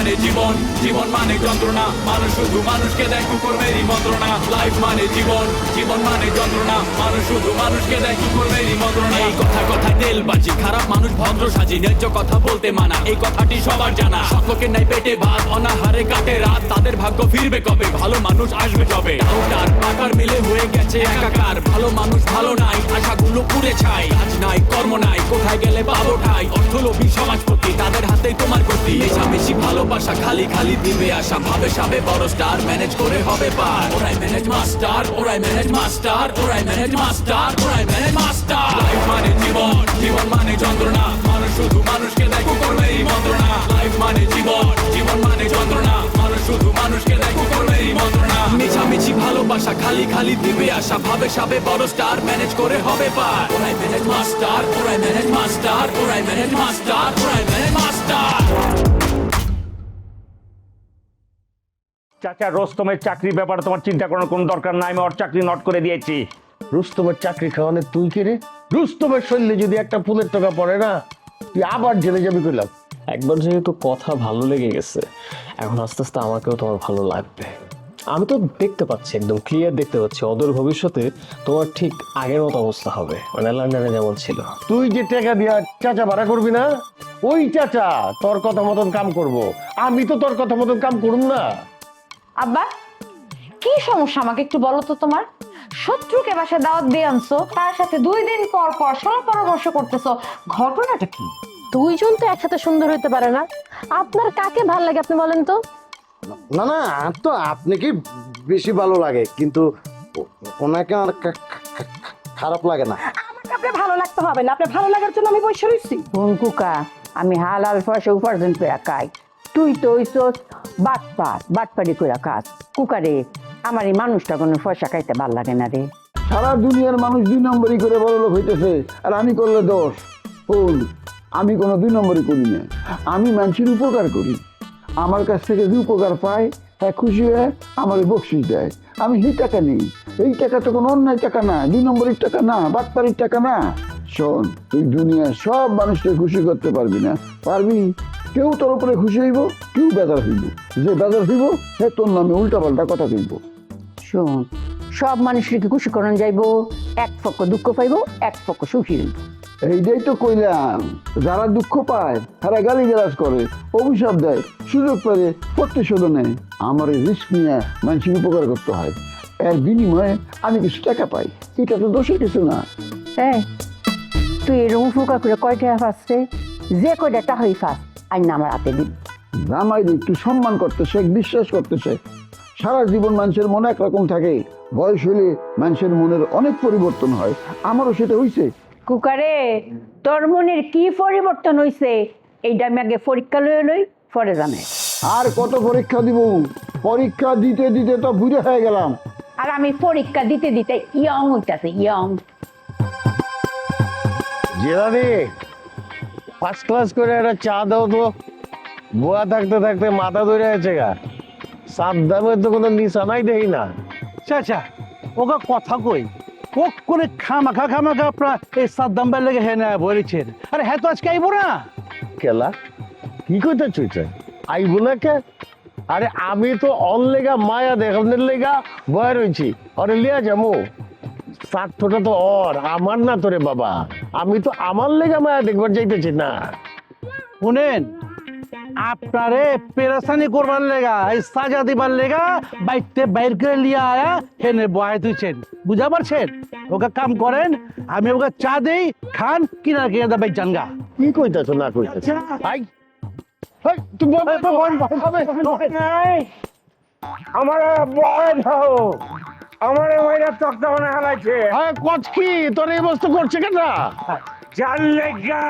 মানে জীবন, জীবন মানে যন্ত্রণা, মানুষ শুধু মানুষকে দেয় কুকুরমেরই মন্ত্রণা। লাইফ মানে জীবন, জীবন মানে যন্ত্রণা, মানুষ শুধু মানুষকে দেয় কুকুরমেরই মন্ত্রণা। এই কথা কথায় তেল বাজি, খারাপ মানুষ ভদ্র সাজি, ন্যায্য কথা বলতে মানা, এই কথাটি সবার জানা। সকলকে নাই পেটে ভাত, অনাহারে কাটে রাত, তাদের ভাগ্য ফিরবে কবে, ভালো মানুষ আসবে যবে। ডাউটার পাকার মিলে হয়ে গেছে একাকার, ভালো মানুষ ভালো নাই, আশাগুলো পুড়ে ছাই। কাজ নাই কর্ম নাই, কোথায় গেলে পাবো ঠাই, অর্থলোভী সমাজপতি তাদের হাতেই তোমার গতি। মেশামেশি ভালোবাসা খালি খালি দিবে আশা, ভাবে সাবে বড় স্টার, ম্যানেজ করে হবে পার। ওরাই ম্যানেজ মাস্টার, ওরাই ম্যানেজ মাস্টার, ওরাই ম্যানেজ মাস্টার, ওরাই ম্যানেজ মাস্টার। লাইফ মানে জীবন, জীবন মানে যন্ত্রণা, মানুষ শুধু মানুষকে দেয় কুকুরমেরই মন্ত্রণা। লাইফ মানে জীবন, জীবন মানে যন্ত্রণা, মানুষ শুধু মানুষকে দেয় কুকুরমেরই মন্ত্রণা। মিছামিছি ভালোবাসা খালি খালি দিবে আশা, ভাবে সাবে বড় স্টার, ম্যানেজ করে হবে পার। ওরাই ম্যানেজ মাস্টার, ওরাই ম্যানেজ মাস্টার, ওরাই ম্যানেজ মাস্টার, ওরাই ম্যানেজ মাস্টার। চাচা, রোস্তমের চাকরির ব্যাপারে তোমার চিন্তা করার কোনো দরকার নাই, আমি ওর চাকরি নট করে দিয়েছি। রুস্তমের চাকরি খাওয়ানে তুই কে রে? রুস্তমের শরীরে যদি একটা ফুলের টাকা পড়ে না, তুই আবার জেলে যাবি কইলাম। একবার যেহেতু কথা ভালো লেগে গেছে, এখন আস্তে আস্তে আমাকেও তোমার ভালো লাগবে। আমি তো দেখতে পাচ্ছি, একদম ক্লিয়ার দেখতে পাচ্ছি, অদূর ভবিষ্যতে তোমার ঠিক আগের মতো অবস্থা হবে, মানে লন্ডনে যেমন ছিল। তুই যে টাকা দিয়া চাচা ভাড়া করবি না, ওই চাচা তোর কথা মতন কাম করব। আমি তো তোর কথা মতন কাম করুম না। আব্বা, কি সমস্যা আমাকে একটু বলো তো। তোমার শত্রুকে বাসায় দাওয়াত দিয়ে আনছো, তার সাথে 2 দিন পর পর সব পরামর্শ করতেছো, ঘটনাটা কি? দুইজন তো একসাথে সুন্দর হইতে পারে না। আপনার কাকে ভাল লাগে আপনি বলেন তো? না না, তো আপনাকে বেশি ভালো লাগে, কিন্তু ওনাকে আমার খারাপ লাগে না। আমাকে আপনি ভালো লাগতে হবে না, আপনি ভালো লাগার জন্য আমি বসে রইছি। কুকা, আমি হালাল পয়সা উপার্জন করে খাই, তুই তো হইছস বাটপাড়ি করে খাস। কুকারে, আমার এই মানুষটা কোনো পয়সা খাইতে ভাল লাগে না রে। সারা দুনিয়ার মানুষ 2 নম্বরই করে বড় লোক হইতেছে, আর আমি করলে 10। আমি কোনো 2 নম্বরই করি না, আমি মানুষের উপকার করি। আমার কাছ থেকে যে উপকার পায়, হ্যাঁ খুশি হয়ে আমার বকশিস দেয়। আমি সেই টাকা নেই, এই টাকা তো কোনো অন্যায় টাকা না, 2 নম্বরের টাকা না, বাটপাড়ির টাকা না। শোন, তুই দুনিয়ার সব মানুষকে খুশি করতে পারবি না, পারবি? কেউ তোর উপরে খুশি হইব, কেউ বেজার হইব। যে বেজার হইব সে তোর নামে উল্টাপাল্টা কথা কইব। শোন, সব মানুষকে খুশি করান যাইব, এক পক্ষ দুঃখ পাইব, এক পক্ষ সুখী হইব। এইটাই তো কইলাম, যারা দুঃখ পায় তারা গালিগালাজ করে, অভিশাপ দেয়, সুযোগ পেলে প্রতিশোধ নেয়। আমার এই রিস্ক নিয়ে মানুষের উপকার করতে হয়, এর বিনিময়ে আমি কিছু টাকা পাই, এটা তো দোষের কিছু না। হ্যাঁ, তুই এরকম উপকার করে কয় টাকা ফাঁসছে, যে কয়টা টাকাই ফাঁস আর না আমার হাতে দিবি। জামাইরে একটু সম্মান করতে শেখ, বিশ্বাস করতে শেখ। সারা জীবন মানুষের মনে একরকম থাকে, বয়স হলে মানুষের মনের অনেক পরিবর্তন হয়, আমারও সেটা হইছে। কুকারে, তোর মনের কি পরিবর্তন হইছে এইটা আমি আগে পরীক্ষা লই পরে জানে। আর কত পরীক্ষা দিব? পরীক্ষা দিতে দিতে তো বুড়ে হয়ে গেলাম। আর আমি পরীক্ষা দিতে দিতে ইয়ং হইতাছে, ইয়ং। জেলারে, ফার্স্ট ক্লাস করে একটা চা দাও তো। বুয়া থাকতে থাকতে মাথা ধরে আছে গা, সাবধানের তো কোনো নিশানাই দেখি না। চাচা, ওকে কথা কই, ও করে খামাখা আপনার এই সাদ্দাম ভাই লেগে হ্যাঁ বলেছেন। আরে হ্যাঁ তো আজকে আইবো না। কেলা কি কইতে চুইছে? আইব না কে? আরে আমি তো অন লেগা মায়া দেখানোর লেগা বয়া রয়েছি, আরে লিয়া যাবো। স্বার্থটা তো ওর, আমার না তোরে বাবা। আমি তো আমার লেগা মায়া দেখবার যাইতেছি না। শুনেন, আপনারে পেরেশানি করবার লেগা, এই সাজা দিবার লেগা বাইতে বাইর করে লিয়া আয়া হেনে বয়াই তুইছেন, বুঝা পারছেন? ওকে কাম করেন, আমি ওকে চা দেই, খান, কিনা কিনা দা বাইক জানগা। কি কইতাছো না কইতাছো? আই হেই, তুই আমার বয় দাও, আমার ওইটা তক্তা বানা হালাইছে। কচ কি তোর এই বস্তু করছে কেন? জানলে গা,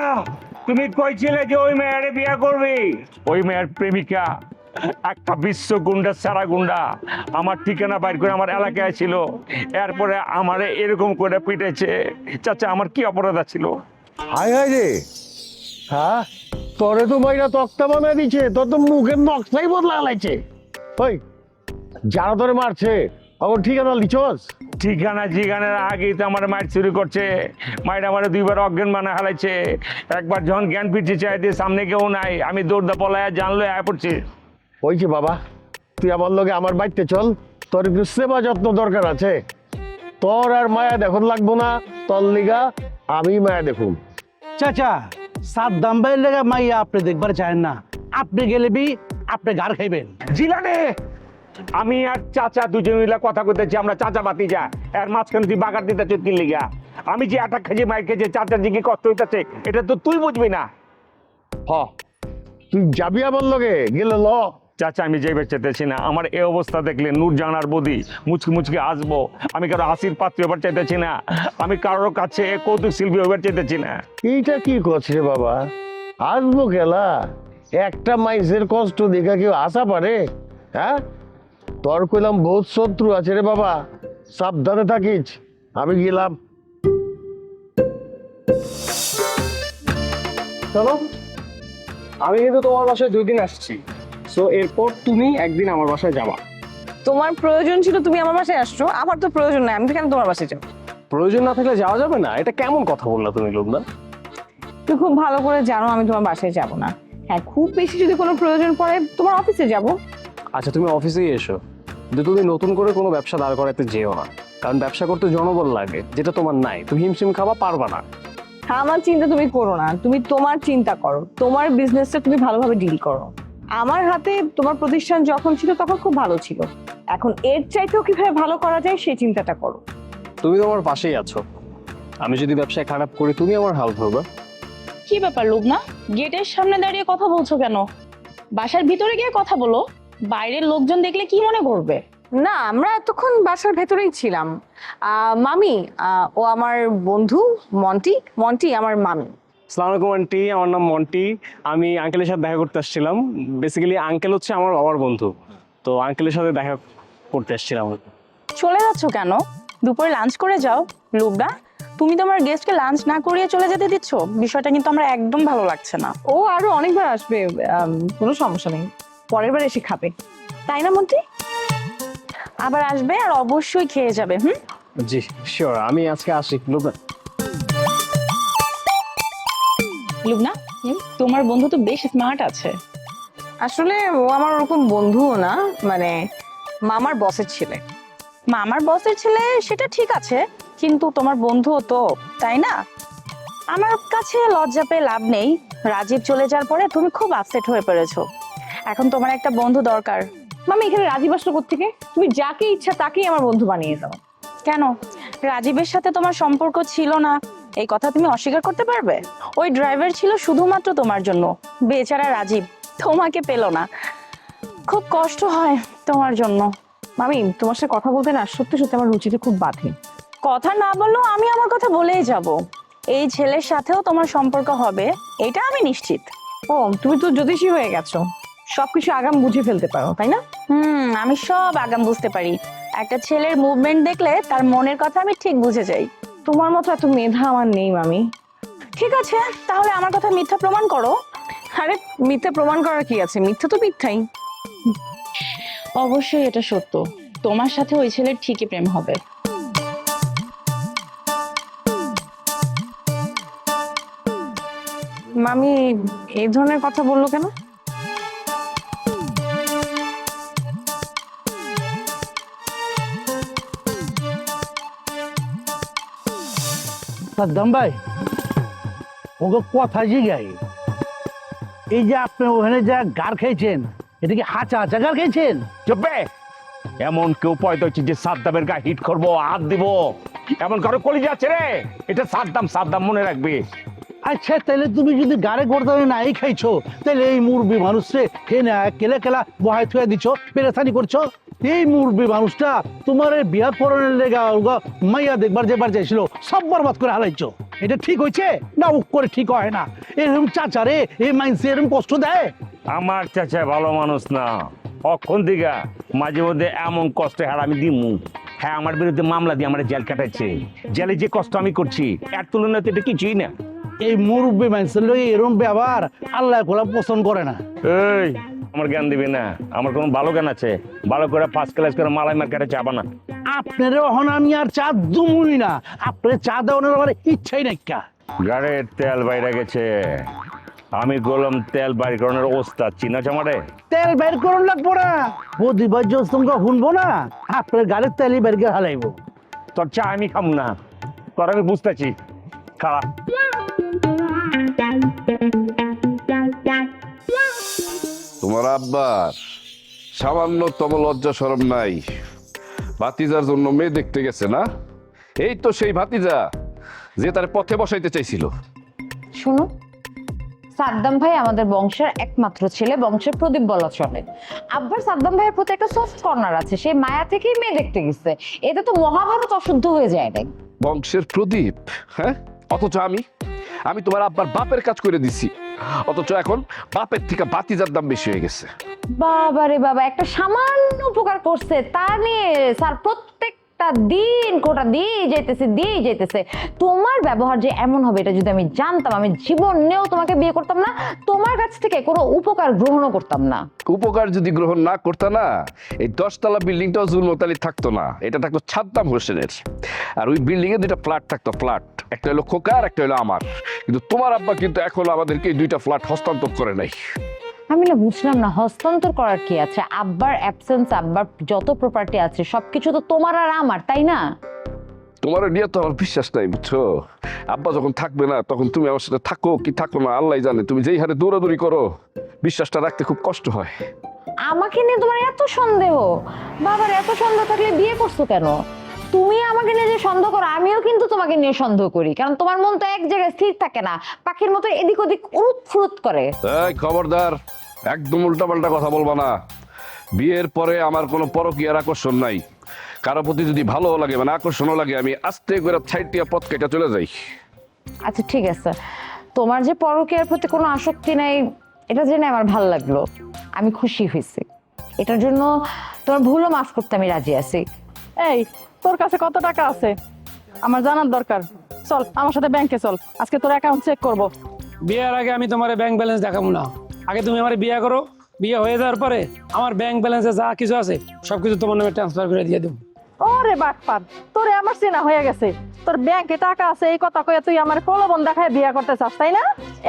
তুমি কইছিলে যে ওই মেয়েরে বিয়া করবি। ওই মেয়ের প্রেমিকা একটা বিশ্ব গুন্ডা, সারা গুন্ডা, আমার ঠিকানা বাইর করে আমার এলাকায় ছিল, এরপরে আমারে এরকম করে পিটেছে। চাচা, আমার কি অপরাধ ছিল? হায় হায় রে, হ্যাঁ তোরে তো ভাইরা তক্তা বানাই দিচ্ছে, তোর তো মুখের নকশাই বদলা লাইছে। ওই যারা তোরে মারছে আমার ঠিকানা লিচস? ঠিকানা জিগানের আগেই তো আমার মাইট চুরি করছে। মাইট আমার 2বার অজ্ঞান বানা হালাইছে। একবার যখন জ্ঞান ফিরছে চাইতে, সামনে কেউ নাই, আমি দৌড়দা পলায় জানলো আয় পড়ছি। ওই যে বাবা, তুই আমার লগে আমার বাড়িতে চল, তোর একটু সেবা যত্ন দরকার আছে। তোর আর মায়া দেখুন লাগবো না, তোর লিগা আমি মায়া দেখুন। চাচা সাদ্দাম ভাইয়ের লেগা মাইয়া আপনি দেখবার চান না, আপনি গেলে বি আপনি গার খাইবেন। জিলানে আমি আর চাচা দুজন মিলে কথা কইতেছি, আমরা চাচা বাতি যা এর মাঝখানে তুই বাগার দিতে চোখ কিনলি গা। আমি যে আটা খেয়ে মাইর খেয়েছি, চাচার যে কি কষ্ট হইতেছে এটা তো তুই বুঝবি না। হ, তুই যাবি আমার লগে, গেলে ল। চাচা আমি যাইবার চাইতেছি না, আমার এই অবস্থা দেখলে নূরজাহানার বদি মুচকি মুচকি আসবো। আমি কারো হাসির পাত্র হবার চাইতেছি না, আমি কারোর কাছে কৌতুক শিল্পী হবার চাইতেছি না। এইটা কি করছে রে বাবা? আসবো খেলা, একটা মাইসের কষ্ট দেখা কেউ আসা পারে? হ্যাঁ, তোর কইলাম বহুত শত্রু আছে রে বাবা, সাবধানে থাকিস। আমি গেলাম। চলো, আমি কিন্তু তোমার বাসায় 2 দিন আসছি, সো এরপর তুমি একদিন আমার বাসায় যাবা। তোমার প্রয়োজন ছিল তুমি আমার বাসায় আসছো, আমার তো প্রয়োজন নাই, আমি তো কেন তোমার বাসায় যাবো? প্রয়োজন না থাকলে যাওয়া যাবে না? এটা কেমন কথা বললা তুমি লুবনা? তুমি খুব ভালো করে জানো আমি তোমার বাসায় যাব না। হ্যাঁ, খুব বেশি যদি কোনো প্রয়োজন পড়ে তোমার অফিসে যাব। আচ্ছা, তুমি অফিসেই এসো, কিন্তু তুমি নতুন করে কোনো ব্যবসা দাঁড় করাতে যেও না, কারণ ব্যবসা করতে জনবল লাগে, যেটা তোমার নাই। তুমি হিমশিম খাওয়া পারবা না। আমার চিন্তা তুমি করো না, তুমি তোমার চিন্তা করো, তোমার বিজনেসটা তুমি ভালোভাবে ডিল করো। আমার হাতে তোমার প্রতিষ্ঠান যখন ছিল তখন খুব ভালো ছিল, এখন এর চাইতেও কিভাবে ভালো করা যায় সেই চিন্তাটা করো। তুমি তোমার পাশেই আছো, আমি যদি ব্যবসায় খারাপ করি তুমি আমার হাল ধরবে। কি ব্যাপার লুবনা, গেটের সামনে দাঁড়িয়ে কথা বলছো কেন? বাসার ভিতরে গিয়ে কথা বলো, বাইরের লোকজন দেখলে কি মনে করবে? না, আমরা এতক্ষণ বাসার ভেতরেই ছিলাম। মামি, ও আমার বন্ধু মন্টি, মন্টি আমার মামি। আসসালামু আলাইকুম আন্টি, আমার নাম মন্টি। আমি আঙ্কেলের সাথে দেখা করতে আসছিলাম। বেসিক্যালি আঙ্কেল হচ্ছে আমার বাবার বন্ধু, তো আঙ্কেলের সাথে দেখা করতে আসছিলাম। চলে যাচ্ছ কেন? দুপুরে লাঞ্চ করে যাও। লুবনা, তুমি তোমার গেস্টকে লাঞ্চ না করিয়ে চলে যেতে দিচ্ছ, বিষয়টা কিন্তু আমার একদম ভালো লাগছে না। ও আরো অনেকবার আসবে, কোনো সমস্যা নেই, পরের বার এসে খাবে, তাই না মন্টি? আবার আসবে আর অবশ্যই খেয়ে যাবে। জি শিওর, আমি আজকে আসি। লুবনা, তোমার বন্ধু তো বেশ স্মার্ট আছে। আসলে ও আমার ওরকম বন্ধুও না, মানে মামার বসের ছেলে। মামার বসের ছেলে সেটা ঠিক আছে, কিন্তু তোমার বন্ধুও তো, তাই না? আমার কাছে লজ্জা পেয়ে লাভ নেই। রাজীব চলে যাওয়ার পরে তুমি খুব আপসেট হয়ে পড়েছো, এখন তোমার একটা বন্ধু দরকার। মামি, এখানে রাজীব আসলো কোত্থেকে? তুমি যাকে ইচ্ছা তাকেই আমার বন্ধু বানিয়ে দাও। কেন, রাজীবের সাথে তোমার সম্পর্ক ছিল না এই কথা তুমি অস্বীকার করতে পারবে? ওই ড্রাইভার ছিল শুধুমাত্র তোমার জন্য, বেচারা রাজীব তোমাকে পেল না, খুব কষ্ট হয় তোমার জন্য। মামি, তোমার সাথে কথা বলতে না সত্যি সত্যি আমার রুচিতে খুব বাধে। কথা না বললেও আমি আমার কথা বলেই যাব। এই ছেলের সাথেও তোমার সম্পর্ক হবে, এটা আমি নিশ্চিত। ও, তুমি তো জ্যোতিষী হয়ে গেছো, সবকিছু আগাম বুঝে ফেলতে পারো, তাই না? আমি সব আগাম বুঝতে পারি। একটা ছেলের মুভমেন্ট দেখলে তার মনের কথা আমি ঠিক বুঝে যাই। তোমার মতো এত মেধা আমার নেই মামি। ঠিক আছে, তাহলে আমার কথা মিথ্যা প্রমাণ করো। আরে মিথ্যা প্রমাণ করার কি আছে, মিথ্যা তো মিথ্যাই। অবশ্যই এটা সত্য, তোমার সাথে ওই ছেলের ঠিকই প্রেম হবে। মামি এই ধরনের কথা বললো কেন? সাদ্দাম ভাই, ওকে কথা জিগাই, এই যে আপনি ওখানে যা গার খেয়েছেন, এটা কি হাঁচা হাঁচা গার খেয়েছেন? চুপবে, এমন কেউ পয়দা হচ্ছে যে সাদ্দামের গায়ে হিট করবো, হাত দিব, এমন কারো কলিজা আছে রে? এটা সাদ্দাম, সাদ্দাম মনে রাখবি। আচ্ছা, তাহলে তুমি যদি গাড়ে করতে নাই খাইছো, তাহলে এই মুরব্বী মানুষে খেয়ে কেলা কেলা বহায় থুয়ে দিচ্ছ, পেরেছানি করছো। এই মুরব্বী মানুষটা তোমার বিয়া পড়ানোর লেগা মাইয়া দেখবার যেবার চাইছিল, সব বরবাদ করে হারাইছো। এটা ঠিক হয়েছে না? ও করে ঠিক হয় না। এরকম চাচারে এই মাইন্সে এরকম কষ্ট দেয়? আমার চাচা ভালো মানুষ না, অক্ষণ দিঘা মাঝে মধ্যে এমন কষ্ট হ্যাঁ আমি দিমু। হ্যাঁ, আমার বিরুদ্ধে মামলা দিয়ে আমার জেল কাটাচ্ছে, জেলে যে কষ্ট আমি করছি এর তুলনায় তো এটা কিছুই না। এই মুরব্বী মানুষের লোক এরকম ব্যবহার আল্লাহ খোলা পছন্দ করে না। এই আমার জ্ঞান দিবি না, আমার কোনো ভালো জ্ঞান আছে? ভালো করে ফার্স্ট ক্লাস করে মালাই মার্কেটে চাবা না। আপনার এখন আমি আর চা দুমুই না, আপনার চা দেওয়ানোর আমার ইচ্ছাই নাই। গাড়ির তেল বাইরে গেছে, আমি গোলাম তেল বাইর করানোর ওস্তাদ, চিনা চামারে? তেল বের করুন লাগবো না, বুদ্ধি বাজ্য তোমরা শুনবো না, আপনার গাড়ির তেলই বের করে হালাইবো। তোর চা আমি খাম না, তোর আমি বুঝতেছি। খারাপ তোমার আব্বার সামান্যতম লজ্জা শরম নাই, ভাতিজার জন্য মেয়ে দেখতে গেছে না? এই তো সেই ভাতিজা যে তার পথে বসাইতে চাইছিল। শুনো, সাদ্দাম ভাই আমাদের বংশের একমাত্র ছেলে, বংশের প্রদীপ বলা চলে। আব্বার সাদ্দাম ভাইয়ের প্রতি একটা সফট কর্নার আছে, সেই মায়া থেকেই মেয়ে দেখতে গেছে। এতে তো মহাভারত অশুদ্ধ হয়ে যায় নাই। বংশের প্রদীপ? হ্যাঁ, অথচ আমি তোমার আব্বার বাপের কাজ করে দিছি, অথচ এখন বাপের থেকে ভাতিজার দাম বেশি হয়ে গেছে। বাবা রে বাবা, একটা সামান্য উপকার করছে তা নিয়ে স্যার প্রত্যেকটা দিন কোটা দিয়ে যাইতেছে। তোমার ব্যবহার যে এমন হবে এটা যদি আমি জানতাম, আমি জীবনেও তোমাকে বিয়ে করতাম না, তোমার কাছ থেকে কোনো উপকার গ্রহণও করতাম না। উপকার যদি গ্রহণ না করতা না, এই 10 তলা বিল্ডিংটাও জুলমত আলী থাকতো না, এটা থাকতো সাদ্দাম হোসেনের। আর ওই বিল্ডিং এ 2টা ফ্ল্যাট থাকতো, ফ্ল্যাট একটা হলো খোকার, একটা হলো আমার। কিন্তু তোমার আব্বা কিন্তু এখনো আমাদেরকে এই 2টা ফ্ল্যাট হস্তান্তর করে নাই। আমি না বুঝলাম না, হস্তান্তর করার কি আছে? আব্বার অ্যাবসেন্স, আব্বার যত প্রপার্টি আছে সবকিছু তো তোমার আর আমার, তাই না? তোমার নিয়ে তো আমার বিশ্বাস নাই, বুঝছো? আব্বা যখন থাকবে না তখন তুমি আমার সাথে থাকো কি থাকো না আল্লাহ জানে। তুমি যেই হারে দৌড়াদৌড়ি করো, বিশ্বাসটা রাখতে খুব কষ্ট হয়। আমাকে নিয়ে তোমার এত সন্দেহ? বাবার এত সন্দেহ থাকলে বিয়ে করছো কেন? তুমি আমাকে নিয়ে যে সন্দেহ করো, আমিও কিন্তু তোমাকে নিয়ে সন্দেহ করি, কারণ তোমার মন তো এক জায়গায় স্থির থাকে না, পাখির মতো এদিক ওদিক উড়ুত ফুরুত করে। এই খবরদার, একদম উল্টাপাল্টা কথা বলবা না। বিয়ের পরে আমার কোনো পরকীয়ার আকর্ষণ নাই। কারো প্রতি যদি ভালো লাগে মানে আকর্ষণও লাগে, আমি আস্তে করে ছাইটিয়া পথ কেটে চলে যাই। আচ্ছা ঠিক আছে, তোমার যে পরকীয়ার প্রতি কোনো আসক্তি নাই এটা জেনে আমার ভালো লাগলো, আমি খুশি হয়েছি। এটার জন্য তোমার ভুলও মাফ করতে আমি রাজি আছি। এই, তোর কাছে কত টাকা আছে আমার জানার দরকার। চল আমার সাথে ব্যাংকে চল, আজকে তোর অ্যাকাউন্ট চেক করব। বিয়ের আগে আমি তোমার ব্যাংক ব্যালেন্স দেখাবো না, আগে তুমি আমার বিয়ে করো, বিয়ে হয়ে যাওয়ার পরে আমার ব্যাংক ব্যালেন্সে যা কিছু আছে সবকিছু তোমার নামে ট্রান্সফার করে দিয়ে দেবো। ওরে বাটপার, তোরে আমার চেনা হয়ে গেছে। তোর ব্যাংকে টাকা আছে এই কথা কয়ে তুই আমার প্রলোভন দেখায় বিয়ে করতে চাস, তাই না?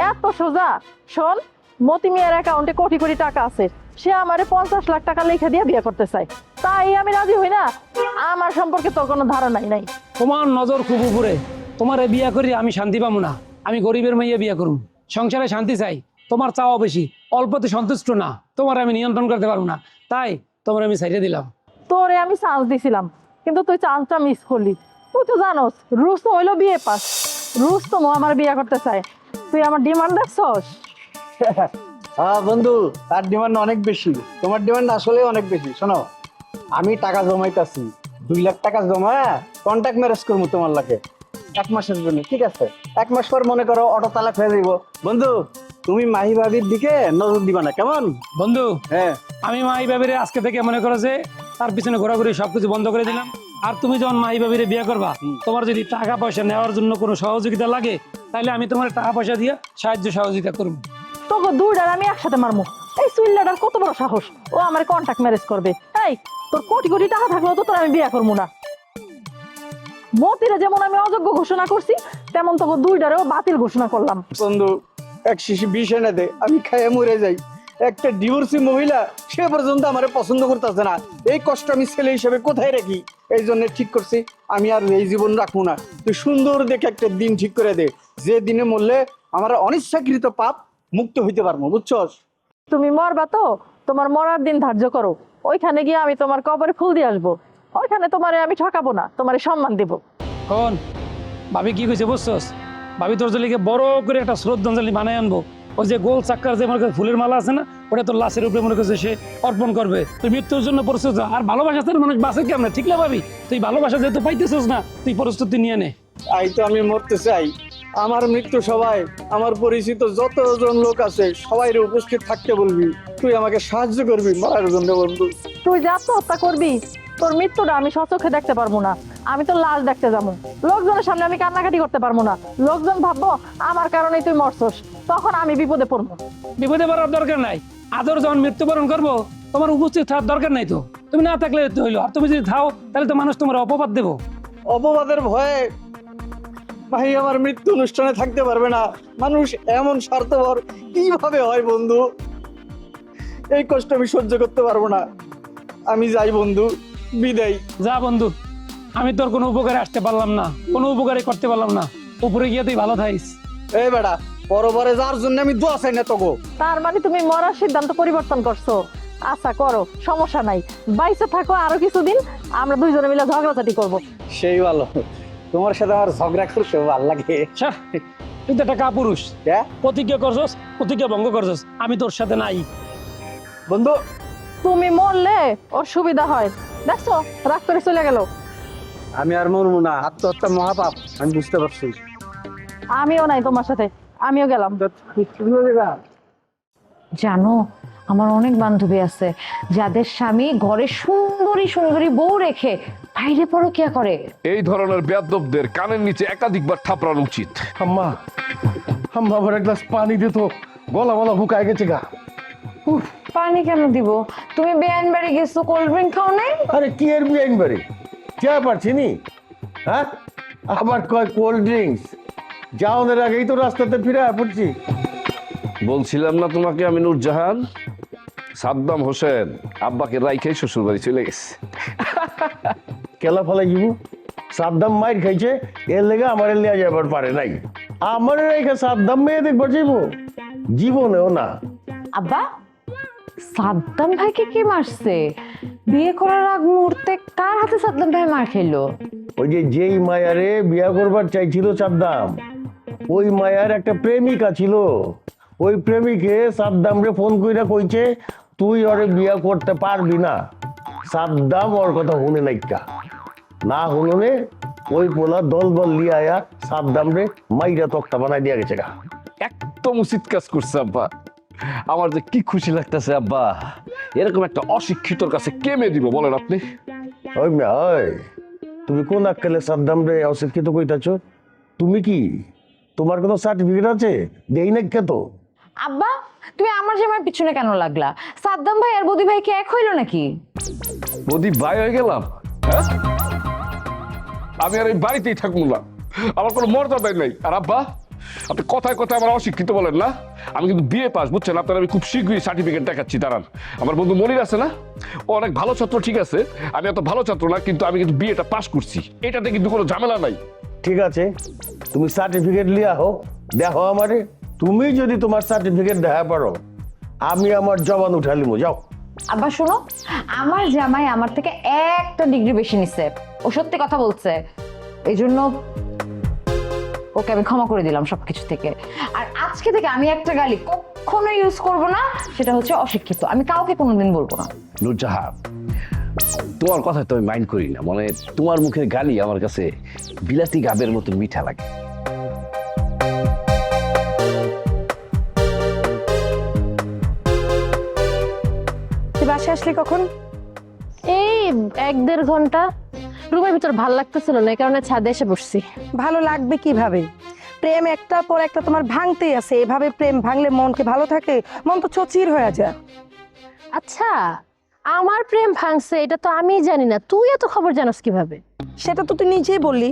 এত সোজা? শোন, মতি মিয়ার অ্যাকাউন্টে কোটি কোটি টাকা আছে, সে আমারে 50 লাখ টাকা লিখে দিয়ে বিয়ে করতে চায়, তাই আমি রাজি হই না? আমার সম্পর্কে তোর কোনো ধারণাই নাই। তোমার নজর খুব উপরে, তোমার বিয়ে করি আমি শান্তি পাবো না। আমি গরিবের মেয়ে বিয়ে করুম, সংসারে শান্তি চাই। তোমার চাওয়া বেশি, অল্পতে সন্তুষ্ট না, তোমার আমি নিয়ন্ত্রণ করতে পারবো না, তাই তোমার আমি ছাইড়ে দিলাম। তোরে আমি চান্স দিছিলাম, কিন্তু তুই চান্সটা মিস করলি। তুই তো জানোস রুস্তম হইলো বিয়ে পাস, রুস্তম আমার বিয়ে করতে চায়, তুই আমার ডিমান্ড রাখছস। হ্যাঁ বন্ধু, তার ডিমান্ড অনেক বেশি, তোমার ডিমান্ড আসলে অনেক বেশি। শোনো, আমি টাকা জমাইতাছি, 2 লাখ টাকা জমা কন্ট্যাক্ট ম্যারেজ করবো তোমার লাগে 1 মাসের জন্য, ঠিক আছে? 1 মাস পর মনে করো অটো তালাক হয়ে যাইব। বন্ধু, তুমি মাহি ভাবির দিকে নজর দিবা না, কেমন? বন্ধু, হ্যাঁ, আমি মাই বাবিরে আজকে থেকে মনে করো যে তার পিছনে ঘোরাঘুরি সবকিছু বন্ধ করে দিলাম। আর তুমি যখন মাই বাবিরে বিয়ে করবা, তোমার যদি টাকা পয়সা নেওয়ার জন্য কোনো সহযোগিতা লাগে, তাহলে আমি তোমার টাকা পয়সা দিয়ে সাহায্য সহযোগিতা করবো। তোকে দুইটার আমি একসাথে মারমু। এই সুইল্লাটার কত বড় সাহস, ও আমার কন্ট্যাক্ট ম্যারেজ করবে। এই, তোর কোটি কোটি টাকা থাকলেও তো তোর আমি বিয়ে করবো না। মতিরে যেমন আমি অযোগ্য ঘোষণা করছি, তেমন তোকে দুইটারেও বাতিল ঘোষণা করলাম। বন্ধু, 1 শিশি বিষ এনে দে, আমি খাইয়ে মরে যাই। একটা ডিভোর্সি মহিলা সে পর্যন্ত আমার পছন্দ করতেছে না, এই কষ্ট আমি ছেলে হিসেবে কোথায় রাখি? এই জন্য ঠিক করছি আমি আর এই জীবন রাখবো না। তুই সুন্দর দেখে একটা দিন ঠিক করে দে, যে দিনে মরলে আমার অনিচ্ছাকৃত পাপ মুক্ত হইতে পারবো, বুঝছস? তুমি মরবা তো, তোমার মরার দিন ধার্য করো, ওইখানে গিয়ে আমি তোমার কবরে ফুল দিয়ে আসবো। ওইখানে তোমারে আমি ঠকাবো না, তোমারে সম্মান দেবো। কোন ভাবি কি কইছে বুঝছস? ভাবি তোর জলিকে বড় করে একটা শ্রদ্ধাঞ্জলি বানায় আনবো। ওই যে গোল চাক্কার যে মনে করে ফুলের মালা আছে না, ওটা তোর লাশের উপরে মনে করছে সে অর্পণ করবে। তুই মৃত্যুর জন্য প্রস্তুত হ। আর ভালোবাসাতে মানুষ বাঁচে কেমন, ঠিক না ভাবি? তুই ভালোবাসা যেহেতু পাইতেছিস না, তুই প্রস্তুতি নিয়ে নে। আই তো আমি মরতে চাই, আমার মৃত্যু সবাই, আমার পরিচিত যতজন লোক আছে সবাই উপস্থিত থাকতে বলবি, তুই আমাকে সাহায্য করবি মরার জন্য। বন্ধু, তুই যে আত্মহত্যা করবি, তোর মৃত্যুটা আমি সচক্ষে দেখতে পারবো না, আমি তো লাশ দেখতে যাবো। লোকজনের সামনে আমি কান্নাকাটি করতে পারবো না, লোকজন ভাববো আমার কারণেই তুই মরছস, তখন আমি বিপদে পড়বো। বিপদে পড়ার দরকার নাই। আদর যখন মৃত্যুবরণ করবো, তোমার উপস্থিত থাকার দরকার নাই তো। তুমি না থাকলে হইলো, আর তুমি যদি থাও তাহলে তো মানুষ তোমার অপবাদ দেবো। অপবাদের ভয়ে ভাই আমার মৃত্যু অনুষ্ঠানে থাকতে পারবে না। মানুষ এমন স্বার্থপর কিভাবে হয় বন্ধু? এই কষ্ট আমি সহ্য করতে পারবো না। আমি যাই বন্ধু, বিদায়। যা বন্ধু, আমি তোর কোনো উপকারে আসতে পারলাম না, কোনো উপকারে করতে পারলাম না। উপরে গিয়ে তুই ভালো থাকিস। এই বেটা, পরপরে যার জন্য আমি দোয়া চাই না তোকে। তার মানে তুমি মরার সিদ্ধান্ত পরিবর্তন করছো? আচ্ছা করো, সমস্যা নাই, বাইসে থাকো আরো কিছুদিন, আমরা দুইজনে মিলে ঝগড়াঝাটি করবো। সেই ভালো, তোমার সাথে আমার ঝগড়া করতে ভালো লাগে। তুই তো একটা কাপুরুষ, প্রতিজ্ঞা করছস, প্রতিজ্ঞা ভঙ্গ করছস, আমি তোর সাথে নাই। বন্ধু, তুমি মরলে ওর সুবিধা হয়, দেখছো রাগ করে চলে গেল। আমি আর মরবো না, আত্মহত্যা মহাপাপ, আমি বুঝতে পারছি। আমিও নাই তোমার সাথে, আমিও গেলাম। জানো, আমার অনেক বান্ধবী আছে যাদের স্বামী ঘরে সুন্দরী সুন্দরী বউ রেখে বাইরে পরকিয়া করে। এই ধরনের বেয়াদবদের কানের নিচে একাধিকবার থাপড়ানো উচিত। আম্মা, আম্মা আমার এক গ্লাস পানি দে তো, গলা গলা হুকায় গেছে গা। পানি কেন দিব? তুমি বেআইন বাড়ি গেছো, কোল্ড ড্রিঙ্ক খাও নাই? আরে কি এর বিয়াইন বাড়ি, যা পারছি নি, হ্যাঁ আবার কয় কোল্ড ড্রিঙ্কস। যাওয়ার আগেই তো রাস্তাতে ফিরে পড়ছি। বলছিলাম না তোমাকে আমি নূরজাহান? সাদ্দাম হোসেন আব্বাকে রাইখে শ্বশুর বাড়ি চলে গেছে। কেলা ফলাই যাব, সাদ্দাম মাইর খাইছে, এর লেগে আমার লিয়া যাবার পারে নাই। আমার রেখে সাদ্দাম মেয়ে দেখবার যাইব জীবনেও না। আব্বা, সাদ্দাম ভাইকে কে মারছে? বিয়ে করার আগ মুহূর্তে কার হাতে সাদ্দাম ভাই মার খেলো? ওই যে যেই মায়ারে বিয়া করবার চাইছিল সাদ্দাম, ওই মায়ার একটা প্রেমিকা ছিল। ওই প্রেমিকে সাদ্দাম রে ফোন কইরা কইছে তুই ওরে বিয়া করতে পারবি না। সাদ্দাম ওর কথা শুনে নাইকা, না শুনে ওই পোলা দল বল লিয়ে আয়া সাদ্দাম রে মাইরা তক্তা বানাই দিয়া গেছে গা। একদম উচিত কাজ করছে আব্বা। আমার যে কি খুশি লাগতেছে আব্বা, এরকম একটা অশিক্ষিতর কাছে কে মেয়ে দিব বলেন আপনি? ওই মেয়ে, ওই তুমি কোন আক্কেলে সাদ্দাম রে অশিক্ষিত কইতাছ? তুমি কি, তোমার কোনো সার্টিফিকেট আছে? দেই না কে তো। আব্বা, তুমি আমার জামার পিছনে কেন লাগলা? সাদ্দাম ভাই আর বদি ভাই কি এক হইলো নাকি? বদি ভাই হয়ে গেলাম? হ্যাঁ, আমি আর এই বাড়িতেই থাকবো না, আমার কোনো মর্যাদাই নাই। আর আব্বা, আপনি কথায় কথায় আমার অশিক্ষিত বলেন না। আমি কিন্তু বিয়ে পাস, বুঝছেন? আপনার আমি খুব শীঘ্রই সার্টিফিকেট দেখাচ্ছি, দাঁড়ান। আমার বন্ধু মনির আছে না, ও অনেক ভালো ছাত্র, ঠিক আছে, আমি এত ভালো ছাত্র না, কিন্তু আমি কিন্তু বিয়েটা পাস করছি, এটাতে কিন্তু কোনো ঝামেলা নাই। ঠিক আছে, তুমি সার্টিফিকেট লিয়া হো, দেখো আমারে। তুমি যদি তোমার সার্টিফিকেট দেখা পারো, আমি আমার জবান উঠালিমু, যাও। আব্বা শোনো, আমার জামাই আমার থেকে একটা ডিগ্রি বেশি নিছে, ও সত্যি কথা বলছে, এই জন্য ওকে আমি ক্ষমা করে দিলাম সবকিছু থেকে। আর আজকে থেকে আমি একটা গালি কখনো ইউজ করব না, সেটা হচ্ছে অশিক্ষিত। আমি কাউকে কোনোদিন বলবো না। নূরজাহান, তোমার কথা তো আমি মাইন্ড করি না, মানে তোমার মুখের গালি আমার কাছে বিলাতি গাবের মতো মিঠা লাগে। বাসায় আসলি কখন? এই 1-1.5 ঘন্টা। রুমের ভিতর ভাল লাগতেছিল না, এই কারণে ছাদে এসে বসছি। ভালো লাগবে কিভাবে? প্রেম একটার পর একটা তোমার ভাঙতেই আছে। এভাবে প্রেম ভাঙলে মনকে ভালো থাকে? মন তো চচির হয়ে যায়। আচ্ছা, আমার প্রেম ভাঙছে এটা তো আমি জানি না, তুই এত খবর জানাস কিভাবে? সেটা তো তুই নিজেই বললি,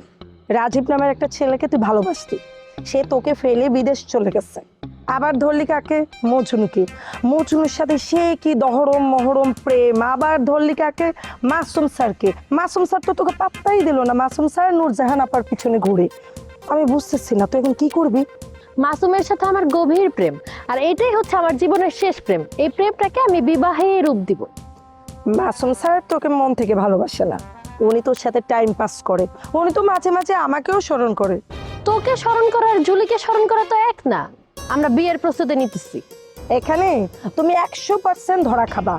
রাজীব নামের একটা ছেলেকে তুই ভালোবাসতি, সে তোকে ফেলে বিদেশ চলে গেছে। আবার ধরলি কাকে? মজনুকে। মজনুর সাথে সে কি দহরম মহরম প্রেম। আবার ধরলি কাকে? মাসুম স্যারকে। মাসুম স্যার তো তোকে পাত্তাই দিল না। মাসুম স্যার নূরজাহান আপার পিছনে ঘুরে। আমি বুঝতেছি না তুই এখন কি করবি। মাসুমের সাথে আমার গভীর প্রেম, আর এটাই হচ্ছে আমার জীবনের শেষ প্রেম। এই প্রেমটাকে আমি বিবাহে রূপ দিব। মাসুম স্যার তোকে মন থেকে ভালোবাসে না, উনি তোর সাথে টাইম পাস করে। উনি তো মাঝে মাঝে আমাকেও স্মরণ করে। তোকে স্মরণ করা আর জুলিকে স্মরণ করা তো এক না। আমরা বিয়ের প্রস্তুতি নিতেছি। এখানে তুমি 100% ধরা খাবা।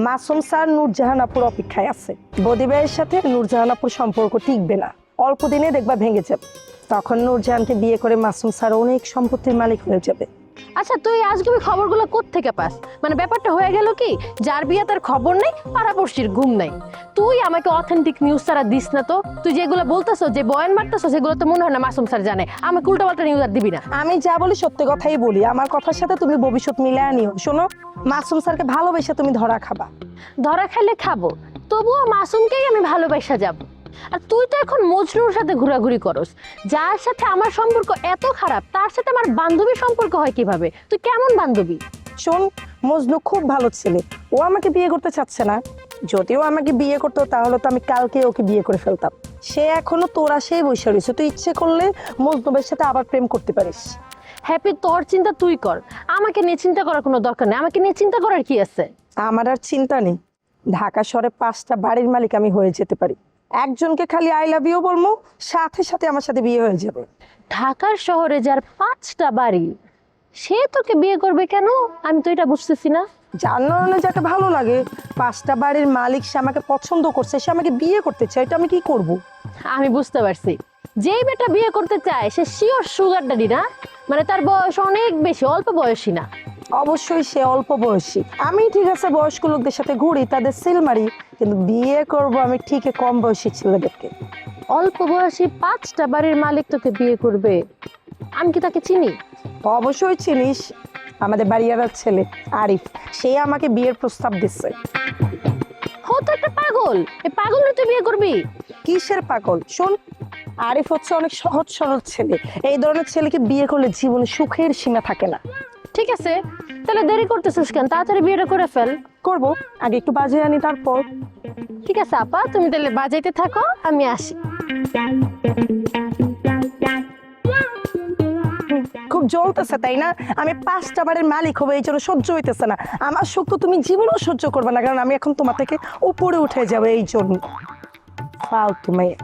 মাসুম স্যার নূরজাহান আপুর অপেক্ষায় আছে। বদি ভাইয়ের সাথে নূরজাহান আপুর সম্পর্ক টিকবে না, অল্প দিনে দেখবা ভেঙে যাবে। তখন নূরজাহানকে বিয়ে করে মাসুম স্যার অনেক সম্পত্তির মালিক হয়ে যাবে। আচ্ছা, তুই আজকে খবরগুলো কোত্থেকে পাস? মানে ব্যাপারটা হয়ে গেল কি, যার বিয়ে তার খবর নেই, পাড়াপড়শির ঘুম নাই। তুই আমাকে অথেন্টিক নিউজ ছাড়া দিস না তো। তুই যেগুলো বলতেছো, যে বয়ান মারতেছো, সেগুলো তো মনে হয় না মাসুম স্যার জানে। আমাকে উল্টাপাল্টা নিউজ আর দিবি না। আমি যা বলি সত্যি কথাই বলি। আমার কথার সাথে তুমি ভবিষ্যৎ মিলায় নিও। শোনো, মাসুম স্যারকে ভালোবেসে তুমি ধরা খাবা। ধরা খাইলে খাবো, তবুও মাসুমকেই আমি ভালোবাসা যাব। আর তুই তো এখন মজনুর সাথে ঘোরাঘুরি করস, যার সাথে আমার সম্পর্ক এত খারাপ তার সাথে আমার বান্ধবীর সম্পর্ক হয় কিভাবে? তুই কেমন বান্ধবী? শোন, মজনু খুব ভালো ছেলে, ও আমাকে বিয়ে করতে চাচ্ছে না। যদিও আমাকে বিয়ে করতো তাহলে তো আমি কালকে ওকে বিয়ে করে ফেলতাম। সে এখনো তোরা সেই বসে রয়েছে, তুই ইচ্ছে করলে মজনুবের সাথে আবার প্রেম করতে পারিস। হ্যাপি, তোর চিন্তা তুই কর, আমাকে নিয়ে চিন্তা করার কোনো দরকার নেই। আমাকে নিয়ে চিন্তা করার কি আছে? আমার আর চিন্তা নেই, ঢাকা শহরে 5টা বাড়ির মালিক আমি হয়ে যেতে পারি। একজনকে খালি আই লাভ ইউ বলবো, সাথে সাথে আমার সাথে বিয়ে হয়ে যাবে। ঢাকার শহরে যার 5টা বাড়ি, সে তোকে বিয়ে করবে কেন? আমি তো এটা বুঝতেছি না। যার নরনে যাকে ভালো লাগে, 5টা বাড়ির মালিক, সে আমাকে পছন্দ করছে, সে আমাকে বিয়ে করতে চায়, এটা আমি কি করব? আমি বুঝতে পারছি, যেই বেটা বিয়ে করতে চায় সে শিওর সুগার ড্যাডি না, মানে তার বয়স অনেক বেশি, অল্প বয়সী না। অবশ্যই সে অল্প বয়সী। আমি ঠিক আছে বয়স্ক লোকদের সাথে ঘুরি, তাদের সিল মারি, কিন্তু বিয়ে করব আমি ঠিক কম বয়সী ছেলেদেরকে। অল্প বয়সী 5টা বাড়ির মালিক তোকে বিয়ে করবে? আমি কি তাকে চিনি? অবশ্যই চিনিস, আমাদের বাড়িয়ার ছেলে আরিফ, সে আমাকে বিয়ের প্রস্তাব দিচ্ছে। ও তো একটা পাগল, এই পাগল তুই বিয়ে করবি? কিসের পাগল? শোন, আরিফ হচ্ছে অনেক সহজ সরল ছেলে, এই ধরনের ছেলেকে বিয়ে করলে জীবনে সুখের সীমা থাকে না। ঠিক আছে, তাহলে দেরি করতেছিস কেন? তাড়াতাড়ি বিয়েটা করে ফেল। করব, আগে একটু বাজে আনি তারপর। ঠিক আছে আপা, তুমি তাহলে বাজাইতে থাকো, আমি আসি। খুব জ্বলতেছে তাই না? আমি 5টা বাড়ির মালিক হবো, এই জন্য সহ্য হইতেছে না। আমার সুখ তো তুমি জীবনেও সহ্য করবে না, কারণ আমি এখন তোমার থেকে উপরে উঠে যাবো, এই জন্য। ফালতু মেয়ে।